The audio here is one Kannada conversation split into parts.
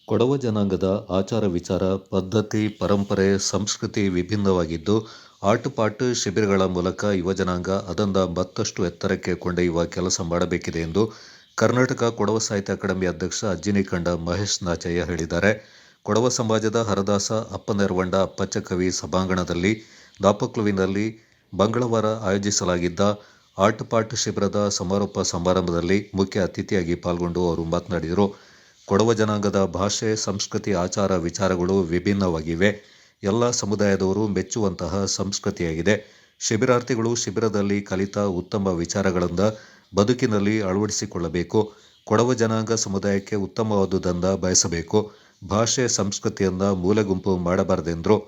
ಕೊಡವ ಜನಾಂಗದ ಆಚಾರ ವಿಚಾರ, ಪದ್ಧತಿ, ಪರಂಪರೆ, ಸಂಸ್ಕೃತಿ ವಿಭಿನ್ನವಾಗಿದ್ದು, ಆಟುಪಾಠ ಶಿಬಿರಗಳ ಮೂಲಕ ಯುವಜನಾಂಗ ಅದನ್ನ ಮತ್ತಷ್ಟು ಎತ್ತರಕ್ಕೆ ಕೊಂಡೊಯ್ಯುವ ಕೆಲಸ ಮಾಡಬೇಕಿದೆ ಎಂದು ಕರ್ನಾಟಕ ಕೊಡವ ಸಾಹಿತ್ಯ ಅಕಾಡೆಮಿ ಅಧ್ಯಕ್ಷ ಅಜ್ಜಿನಿಕಂಡ ಮಹೇಶ್ ನಾಚಯ್ಯ ಹೇಳಿದ್ದಾರೆ. ಕೊಡವ ಸಮಾಜದ ಹರದಾಸ ಅಪ್ಪನೆರವಂಡ ಅಪ್ಪಚ್ಚ ಕವಿ ಸಭಾಂಗಣದಲ್ಲಿ ದಾಪಕ್ಲುವಿನಲ್ಲಿ ಮಂಗಳವಾರ ಆಯೋಜಿಸಲಾಗಿದ್ದ ಆಟುಪಾಠ ಶಿಬಿರದ ಸಮಾರೋಪ ಸಮಾರಂಭದಲ್ಲಿ ಮುಖ್ಯ ಅತಿಥಿಯಾಗಿ ಪಾಲ್ಗೊಂಡು ಅವರು ಮಾತನಾಡಿದರು. ಕೊಡವ ಜನಾಂಗದ ಭಾಷೆ, ಸಂಸ್ಕೃತಿ, ಆಚಾರ ವಿಚಾರಗಳು ವಿಭಿನ್ನವಾಗಿವೆ. ಎಲ್ಲ ಸಮುದಾಯದವರು ಮೆಚ್ಚುವಂತಹ ಸಂಸ್ಕೃತಿಯಾಗಿದೆ. ಶಿಬಿರಾರ್ಥಿಗಳು ಶಿಬಿರದಲ್ಲಿ ಕಲಿತ ಉತ್ತಮ ವಿಚಾರಗಳಿಂದ ಬದುಕಿನಲ್ಲಿ ಅಳವಡಿಸಿಕೊಳ್ಳಬೇಕು. ಕೊಡವ ಜನಾಂಗ ಸಮುದಾಯಕ್ಕೆ ಉತ್ತಮವಾದುದನ್ನು ಬಯಸಬೇಕು. ಭಾಷೆ, ಸಂಸ್ಕೃತಿಯನ್ನು ಮೂಲೆಗುಂಪು ಮಾಡಬಾರದೆಂದರು.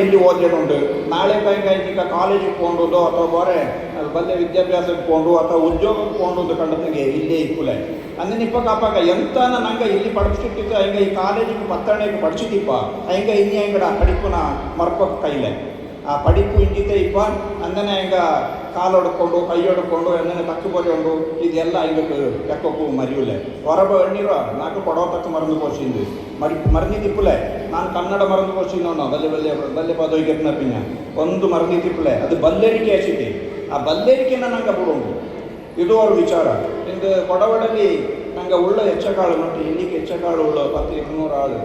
ಇಲ್ಲಿ ಓದಿಡುಂಟು ನಾಳೆ ಈಗ ಕಾಲೇಜಿಗೆ ಕೊಂಡೋದು ಅಥವಾ ಬೇರೆ ಬಲ್ಲೆ ವಿದ್ಯಾಭ್ಯಾಸಕ್ಕೆ ಕೊಂಡು ಅಥವಾ ಉದ್ಯೋಗಕ್ಕೆ ಕೊಂಡೋದು ಕಂಡತಿಗೆ ಇಲ್ಲೇ ಇಕ್ಕುಲೆ ಅಂದ್ರೆ ನಿಪ್ಪಕ್ಕ ಎಂತನ ನಂಗೆ ಇಲ್ಲಿ ಪಡಿಸಿಟ್ಟಿತ್ತು ಹಿಂಗೆ ಈ ಕಾಲೇಜಿಗೆ ಪತ್ತಣೆಗೆ ಪಡಿಸಿದಿಪ್ಪ ಹಿಂಗೆ ಇನ್ನಿ ಹೆಂಗಡ ಪಡಿಪುನ ಮರ್ಕೋಕ್ ಕೈಲೆ ಆ ಪಡಿಪು ಇಂಜಿತೆ ಇಪ್ಪ ಅಂದನೆ ಹಿಂಗ ಕಾಲು ಹೊಡ್ಕೊಂಡು ಕೈ ಹೊಡ್ಕೊಂಡು ಎಂದನೆ ತಕ್ಕ ಬರೆಯೋಂಡು ಇದೆಲ್ಲ ಹಿಂಗೆ ಎಕ್ಕೋಕು ಮರಿಯುಲೆ ಹೊರಬ ಎಣ್ಣೀರು ನಾಲ್ಕು ಕೊಡವ ತಕ್ಕ ಮರಂದು ಕೋಸಿಂದು ಮರನಿದಿಪ್ಪುಲೆ ನಾನು ಕನ್ನಡ ಮರಂದು ಕೋಸಿನೋ ಬಲ್ಲೆ ಪದವಿಗೆತ್ನ ಪಿನ್ನ ಒಂದು ಮರನಿದಿಪ್ಪುಲೆ ಅದು ಬಲ್ಲೇರಿಕೆ ಹಸಿದೆ ಆ ಬಲ್ಲೇರಿಕೆನ ನಂಗೆ ಬಿಡುಂಡು ಇದು ಅವ್ರ ವಿಚಾರ ಇಂದು ಕೊಡವಡಲ್ಲಿ ನಂಗೆ ಉಳ್ಳ ಹೆಚ್ಚಕಾಳು ನೋಡಿ ಇಲ್ಲಿಗೆ ಹೆಚ್ಚಕಾಳು ಉಳ್ಳ 10-200 ಆಳು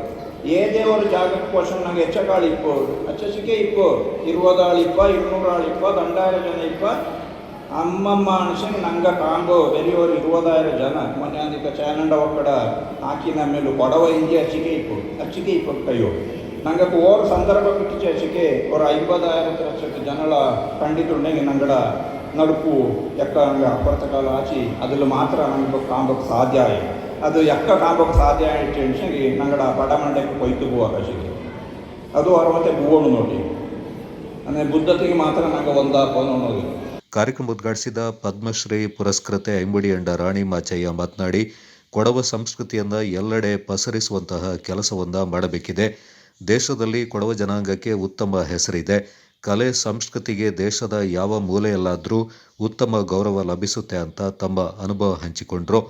ಏದೇವರು ಜಾಗಕ್ಕೆ ಪೋಷಣೆ ನಂಗೆ ಹೆಚ್ಚಕಾಳು ಇಪ್ಪು ಅಚ್ಚಸಿಕೆ ಇಪ್ಪು 20 ಆಳು ಇಪ್ಪ 200 ಆಳು ಇಪ್ಪ 2000 ಜನ ಇಪ್ಪ ಅಮ್ಮಮ್ಮ ಅನ್ಸಂಗೆ ನಂಗೆ ಕಾಂಬು ಬೆರಿಯವರು 20,000 ಜನ ಮೊನ್ನೆ ಅಂದಿಕ ಚಾನಂಡ ಒಕ್ಕಡ ಹಾಕಿನ ಮೇಲೂ ಕೊಡವ ಇಂಜಿ ಅಚ್ಚಿಕೆ ಇಪ್ಪ ಕೈಯೋ ನಂಗೆ ಓರ್ ಸಂದರ್ಭ ಬಿಟ್ಟಿச்சு ಅಚ್ಚಿಕೆ ஒரு 50,000 ಜನಳ ಖಂಡಿತುಂಡೆಗೆ ನಂಗಡ ನಡುಪು ಎಕ್ಕ ನಂಗೆ ಅಪ್ಪರ್ತ ಕಾಲ ಆಚಿ ಅದ್ರಲ್ಲಿ ಮಾತ್ರ ನಂಗೆ ಕಾಂಬಕ್ಕೆ ಸಾಧ್ಯ ಆಯ್ತು ಅದು ಎಕ್ಕ ಕಾಂಬಕ್ಕೆ ಸಾಧ್ಯ ಆಯ್ತು ಟೆನ್ಷನ್ಗೆ ನಂಗಡ ಬಡಮಂಡಕ್ಕೆ ಕೊಯ್ತು ಬೂ ಆಕಾಶಕ್ಕೆ ಅದು ಅವ್ರ ಮತ್ತೆ ಬೂವಣು ನೋಡಿ ಅಂದರೆ ಬುದ್ಧತೆಗೆ ಮಾತ್ರ ನಂಗೆ ಒಂದಾಪನೋದು. ಕಾರ್ಯಕ್ರಮ ಉದ್ಘಾಟಿಸಿದ ಪದ್ಮಶ್ರೀ ಪುರಸ್ಕೃತೆ ಐಂಬುಡಿ ಅಂಡ ರಾಣಿ ಮಾಚಯ್ಯ ಮಾತನಾಡಿ, ಕೊಡವ ಸಂಸ್ಕೃತಿಯನ್ನು ಎಲ್ಲೆಡೆ ಪಸರಿಸುವಂತಹ ಕೆಲಸವನ್ನು ಮಾಡಬೇಕಿದೆ. ದೇಶದಲ್ಲಿ ಕೊಡವ ಜನಾಂಗಕ್ಕೆ ಉತ್ತಮ ಹೆಸರಿದೆ. ಕಲೆ, ಸಂಸ್ಕೃತಿಗೆ ದೇಶದ ಯಾವ ಮೂಲೆಯಲ್ಲಾದರೂ ಉತ್ತಮ ಗೌರವ ಲಭಿಸುತ್ತೆ ಅಂತ ತಮ್ಮ ಅನುಭವ ಹಂಚಿಕೊಂಡ್ರು.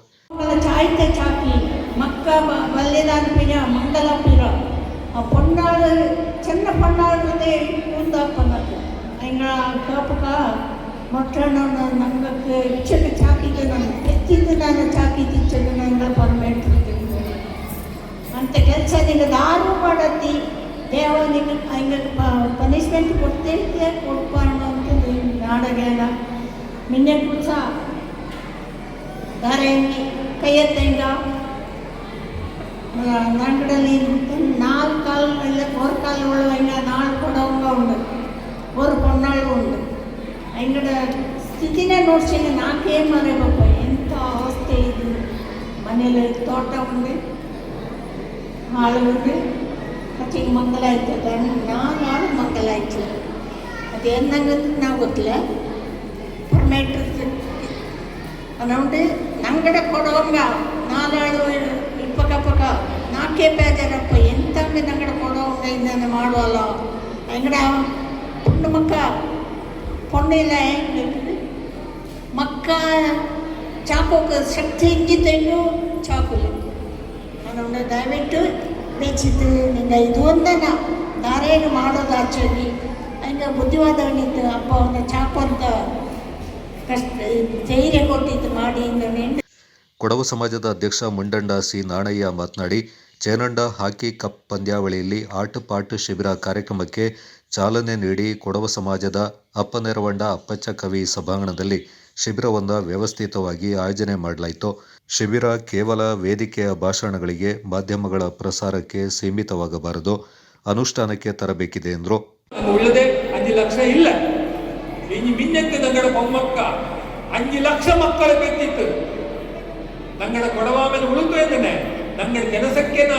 ಅಂತ ಕೆಲಸ ನಿಂಗೆ ದಾರು ಮಾಡತ್ತಿ ದೇವನಿಗೆ ಹಂಗೆ ಪನಿಷ್ಮೆಂಟ್ ಕೊಡ್ತೈತೆ ಕೊಡ್ಬಾರ್ದು ಅಂತಂದು ನಾಡಗೇನ ಮಿನ್ನೆ ಕುಡ್ಸ ದಾರ ಹೆಂಗೆ ಕೈ ಎತ್ತಂಗ ನಂಗಡಲ್ಲಿ 4 ಕಾಲು ಇಲ್ಲ 1 ಕಾಲು ಉಳ್ಳು ಹಂಗೆ 4 ಕೊಡವಂಗ ಉಂಡು 1 ಪೊನ್ನಾಳು ಉಂಡು ಹಂಗಡ ಸ್ಥಿತಿನೇ ನೋಡ್ಸಿಂಗೆ 4 ಮರೆಯಪ್ಪ ಎಂಥ ಅವಸ್ಥೆ ಇದು. ಮನೇಲಿ ತೋಟ ಉಂಡು ಹಾಳು ಉಂಡು ಮತ್ತೆ ಈಗ ಮಂಗಲ ಆಯ್ತದ 4 ಆಳು ಮಂಗಲ ಆಯ್ತು ಅದೇನು ನಂಗೆ ನಾವು ಗೊತ್ತಿಲ್ಲ ಪರ್ಮೇಟ್ರ್ ಅನ್ನೋಂಡು ನಂಗಡ ಕೊಡೋಂಗ 4 ಆಳು ಇಪ್ಪಕ್ಕ 4 ಬೇಜಾರಪ್ಪ ಎಂತಂಗೆ ನಂಗಡ ಕೊಡೋಂಗ ಇಂದ ಮಾಡುವಲ್ಲ ಅಂಗಡ ಪುಂಡು ಮಕ್ಕ ಪೊಣ್ಣಿಲ್ಲ ಮಕ್ಕ ಚಾಕೋಕ್ಕೆ ಶಕ್ತಿ ಹಿಂಗಿದ್ದು ಚಾಕುಲ್ಲ ಅನ್ನೋಂಡು ದಯವಿಟ್ಟು ಬೇಚಿದ್ದು ನಿಂಗೆ ಇದು ಒಂದನ ದಾರೇನು ಮಾಡೋದು ಆಚೆಗೆ ಹಂಗೆ ಬುದ್ಧಿವಾದವನಿದ್ದು ಅಪ್ಪ ಅವನ ಚಾಕು ಅಂತ ಕಷ್ಟ ಧೈರ್ಯ ಕೊಟ್ಟಿದ್ದು ಮಾಡಿ ಇಂದ. ಕೊಡವ ಸಮಾಜದ ಅಧ್ಯಕ್ಷ ಮುಂಡಂಡ ಸಿ ನಾಣಯ್ಯ ಮಾತನಾಡಿ, ಚೇನಂಡ ಹಾಕಿ ಕಪ್ ಪಂದ್ಯಾವಳಿಯಲ್ಲಿ ಆಟಪಾಠ ಶಿಬಿರ ಕಾರ್ಯಕ್ರಮಕ್ಕೆ ಚಾಲನೆ ನೀಡಿ ಕೊಡವ ಸಮಾಜದ ಅಪ್ಪನೆರವಂಡ ಅಪ್ಪಚ್ಚ ಕವಿ ಸಭಾಂಗಣದಲ್ಲಿ ಶಿಬಿರವನ್ನು ವ್ಯವಸ್ಥಿತವಾಗಿ ಆಯೋಜನೆ ಮಾಡಲಾಯಿತು. ಶಿಬಿರ ಕೇವಲ ವೇದಿಕೆಯ ಭಾಷಣಗಳಿಗೆ, ಮಾಧ್ಯಮಗಳ ಪ್ರಸಾರಕ್ಕೆ ಸೀಮಿತವಾಗಬಾರದು, ಅನುಷ್ಠಾನಕ್ಕೆ ತರಬೇಕಿದೆ ಎಂದರು. ಉಳ್ಳದೆ 5 ಲಕ್ಷ ಇಲ್ಲ ಮಿನ್ನಕ್ಕೆ ನಂಗಡ ಮೊಮ್ಮಕ್ಕ 5 ಲಕ್ಷ ಮಕ್ಕಳು ಬೇಕಿತ್ತು ನಂಗಡ ಕೊಡವ ಮೇಲೆ ಉಳಿತು ಎಂದನೆ ನಂಗಡ ಕೆಲಸಕ್ಕೆನ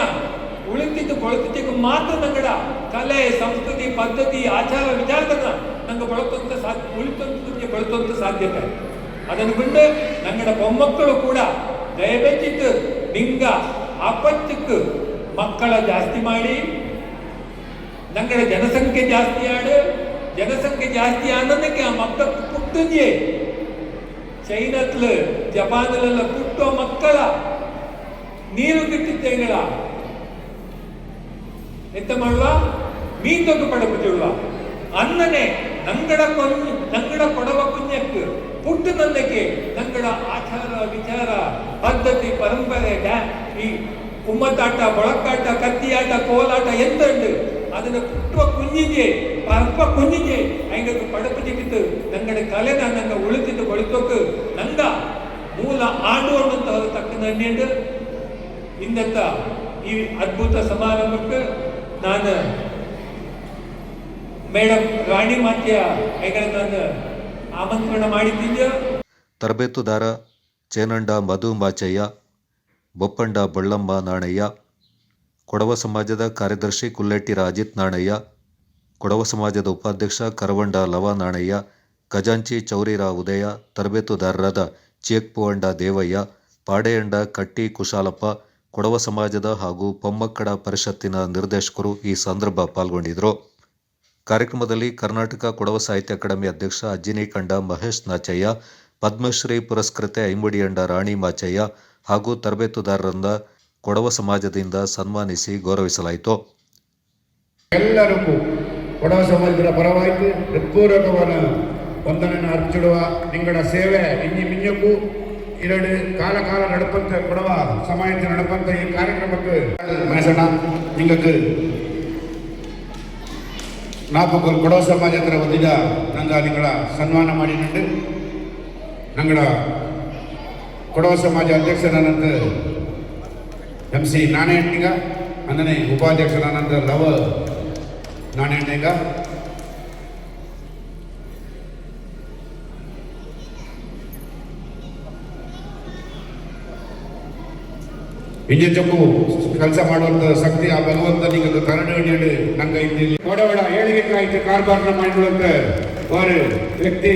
ಉಳಿತಿದ್ದು ಕೊಳತಿದ್ದಕ್ಕೆ ಮಾತ್ರ ನಂಗಡ ಕಲೆ, ಸಂಸ್ಕೃತಿ, ಪದ್ಧತಿ, ಆಚಾರ ವಿಚಾರದನ್ನ ನಂಗೆ ಬಳತಂತ ಸಾಧ್ಯತೆ ಅದನ್ನು ಬಿಟ್ಟು ನಂಗಡ ಮೊಮ್ಮಕ್ಕಳು ಕೂಡ ದಯವೆಚ್ಚಿತ್ತು ನಿಂಗ ಅಪ್ಪಚ್ಚಕ್ಕೆ ಮಕ್ಕಳ ಜಾಸ್ತಿ ಮಾಡಿ ನಂಗಡ ಜನಸಂಖ್ಯೆ ಜಾಸ್ತಿ ಆಡು ಜನಸಂಖ್ಯೆ ಜಾಸ್ತಿ ಆನಂದಕ್ಕೆ ಆ ಮಕ್ಕ ಪುಟ್ಟಂಜೆ ಚೈನತ್ಲು ಜಪಾನಲ್ಲೆಲ್ಲ ಪುಟ್ಟೋ ಮಕ್ಕಳ ನೀರು ಗಿಟ್ಟಿದ್ದೆಗಳ ಎಂತ ಮಾಡುವ ಮೀನ್ ತೊಂದು ಪಡಬಿಡುವ ಅನ್ನನೆ ನಂಗಡ ಕೊಡವ ಪುಣ್ಯಕ್ಕೆ ಪುಟ್ಟು ನಂದಕ್ಕೆ ನಂಗಡ ಆಚಾರ ವಿಚಾರ ಪದ್ಧತಿ ಪರಂಪರೆ ಈ ಕುಮ್ಮತ್ತಾಟ ಮೊಳಕಾಟ ಕತ್ತಿಯಾಟ ಕೋಲಾಟ ಎಂತ ಉಂಟು ಅದನ್ನು ಪುಟ್ಟುವ ಕುಂಜಿಗೆ ಪರಪ ಕುಂಜಿಗೆ ಐಂಗಕ್ಕೆ ಪಡಪು ಜಿಕ್ಕಿತ್ತು ನಂಗಡ ಕಲೆನ ನಂಗ ಉಳಿತಿದ್ದು ಬಳಸೋಕೆ ನಂಗ ಮೂಲ ಆಡುವಂತ ತಕ್ಕಂಡು ಇಂದತ್ತ ಈ ಅದ್ಭುತ ಸಮಾರಂಭಕ್ಕೆ ನಾನು ಮೇಡಮ್ ರಾಣಿ ಮಾತ್ಯ ಐಗಳ ನಾನು ಆಮಂತ್ರಣ ಮಾಡಿದ್ದೆ. ತರಬೇತುದಾರ ಚೇನಂಡ ಮಧು ಮಾಚಯ್ಯ, ಬೊಪ್ಪಂಡ ಬಳ್ಳಮ್ಮ ನಾಣಯ್ಯ, ಕೊಡವ ಸಮಾಜದ ಕಾರ್ಯದರ್ಶಿ ಕುಲ್ಲೆಟ್ಟಿರ ಅಜಿತ್ ನಾಣಯ್ಯ, ಕೊಡವ ಸಮಾಜದ ಉಪಾಧ್ಯಕ್ಷ ಕರವಂಡ ಲವ ನಾಣಯ್ಯ, ಖಜಾಂಚಿ ಚೌರಿರ ಉದಯ, ತರಬೇತುದಾರರಾದ ಚಿಯಕ್ಪುವಂಡ ದೇವಯ್ಯ, ಪಾಡೆಯಂಡ ಕಟ್ಟಿ ಕುಶಾಲಪ್ಪ, ಕೊಡವ ಸಮಾಜದ ಹಾಗೂ ಪೊಮ್ಮಕ್ಕಡ ಪರಿಷತ್ತಿನ ನಿರ್ದೇಶಕರು ಈ ಸಂದರ್ಭ ಪಾಲ್ಗೊಂಡಿದ್ದರು. ಕಾರ್ಯಕ್ರಮದಲ್ಲಿ ಕರ್ನಾಟಕ ಕೊಡವ ಸಾಹಿತ್ಯ ಅಕಾಡೆಮಿ ಅಧ್ಯಕ್ಷ ಅಜ್ಜಿನಿಕಂಡ ಮಹೇಶ್ ನಾಚಯ್ಯ, ಪದ್ಮಶ್ರೀ ಪುರಸ್ಕೃತೆ ಐಂಬುಡಿಯಂಡ ರಾಣಿ ಮಾಚಯ್ಯ ಹಾಗೂ ತರಬೇತುದಾರರನ್ನ ಕೊಡವ ಸಮಾಜದಿಂದ ಸನ್ಮಾನಿಸಿ ಗೌರವಿಸಲಾಯಿತು. ಎಲ್ಲರಿಗೂ ಕೊಡವ ಸಮಾಜದ ಪರವಾಗಿ ಹೃತ್ಪೂರ್ವಕವಾದ ವಂದನೆಯನ್ನು ಅರ್ಪಿಸಿಡುವ ನಿಂಗಡ ಸೇವೆ ಇಂಜಿ ಮಿಂಜಕ್ಕೂ ಎರಡು ಕಾಲ ನಡಪಂತ ಕೊಡವ ಸಮಾಜ ನಡಪಂತ ಈ ಕಾರ್ಯಕ್ರಮಕ್ಕೆ ಮೇಸಣ ನಿಂಗಕ್ಕೆ ನಾಪಕ್ಕೂ ಕೊಡವ ಸಮಾಜದ ವತಿದ ನಂಗೆ ನಿಂಗಳ ಸನ್ಮಾನ ಮಾಡಿನಂಡು ನಂಗಡ ಕೊಡವ ಸಮಾಜ ಅಧ್ಯಕ್ಷರಾನಂತ MC ನಾಣೆಯಣ್ಣಿಗ ಅಂದನೆ ಉಪಾಧ್ಯಕ್ಷರಾನಂತ ಲವ ನಾಣೆಯಣ್ಣಿಗ ಇಂಜಕ್ಕೂ ಕೆಲಸ ಮಾಡುವಂತ ಶಕ್ತಿ ಆ ಭಗವಂತ ನಿಂಗೆ ಕರುಣೆ ನೀಡಿ ನಂಗೆ ಇಲ್ಲಿ ಕೊಡವಳ ಏಳಿಗೆ ಕಾಯ್ತು ಕಾರ್ಬಾರ್ನ ಮಾಡಿರುವಂತ ஒரு ವ್ಯಕ್ತಿ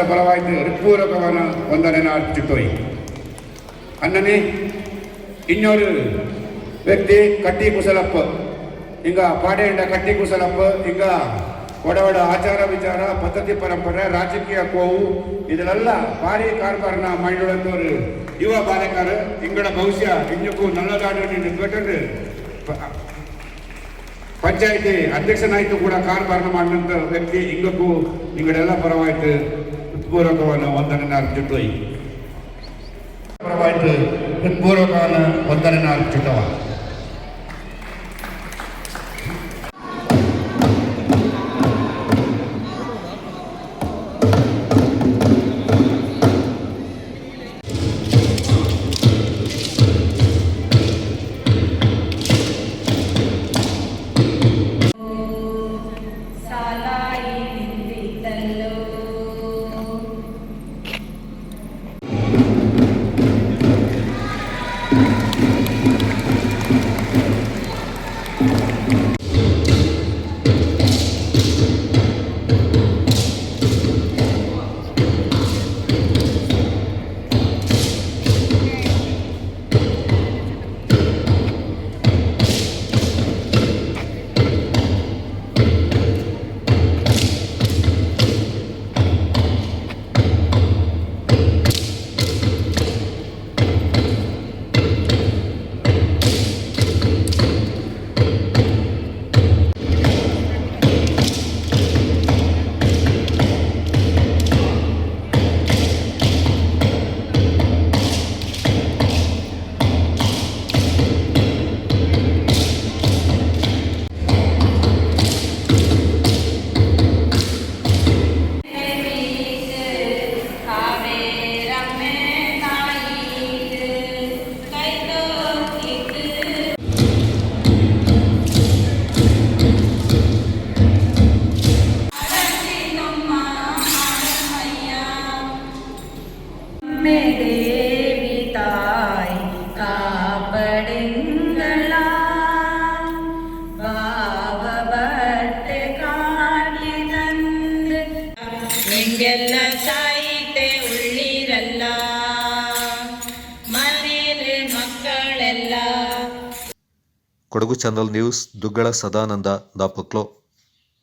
ಪರವಾಗಿ ಹೃತ್ಪೂರ್ವಕವಾದ ವಂದನೆಯನ್ನು ಅರ್ಪಿಸುತ್ತೋಯ್. ಅನ್ನನೆ ಇನ್ನೊರು ವ್ಯಕ್ತಿ ಕಟ್ಟಿ ಕುಸಲಪ್ಪ ಹಿಂಗ ಪಾಡೆಯಂಡ ಕಟ್ಟಿ ಕುಸಲಪ್ಪ ಹಿಂಗ ಕೊಡವಡ ಆಚಾರ ವಿಚಾರ ಪದ್ಧತಿ ಪರಂಪರೆ ರಾಜಕೀಯ ಕೋವು ಇದೆಲ್ಲ ಭಾರಿ ಕಾರ್ಬಾರ್ನ ಮಾಡಿರುವಂಥವ್ರು ಯುವ ಬಾಲಕರು ಇಂಗಡ ಭವಿಷ್ಯ ಇಂಜಕ್ಕೂ ನಲ್ಲದಾಡು ನಿಂತು ಪಂಚಾಯಿತಿ ಅಧ್ಯಕ್ಷನಾಯ್ತು ಕೂಡ ಕಾರ್ಬಾರ್ನ ಮಾಡಿದಂಥ ವ್ಯಕ್ತಿ ಇಂಗಕ್ಕೂ ಇಂಗಡೆಲ್ಲ ಪರವಾಯ್ತು ಹೃತ್ಪೂರ್ವಕವಾದ ವಂದನೆಯನ್ನು ಅರ್ಪಿಸುತ್ತೋಯ್. ಪರವಾಯ್ತು ಹೃತ್ಪೂರ್ವಕವಾದ ವಂದನೆಯನ್ನು ಅರ್ಪಿಸುತ್ತವ. ಎಲ್ಲ ಸಾಯಿತೆ ಉಳ್ಳಿರಲ್ಲ ಮನೇಲಿ ಮಕ್ಕಳೆಲ್ಲ. Kodagu channel news Duggala Sadananda ದಾಪಕ್ಲೋ.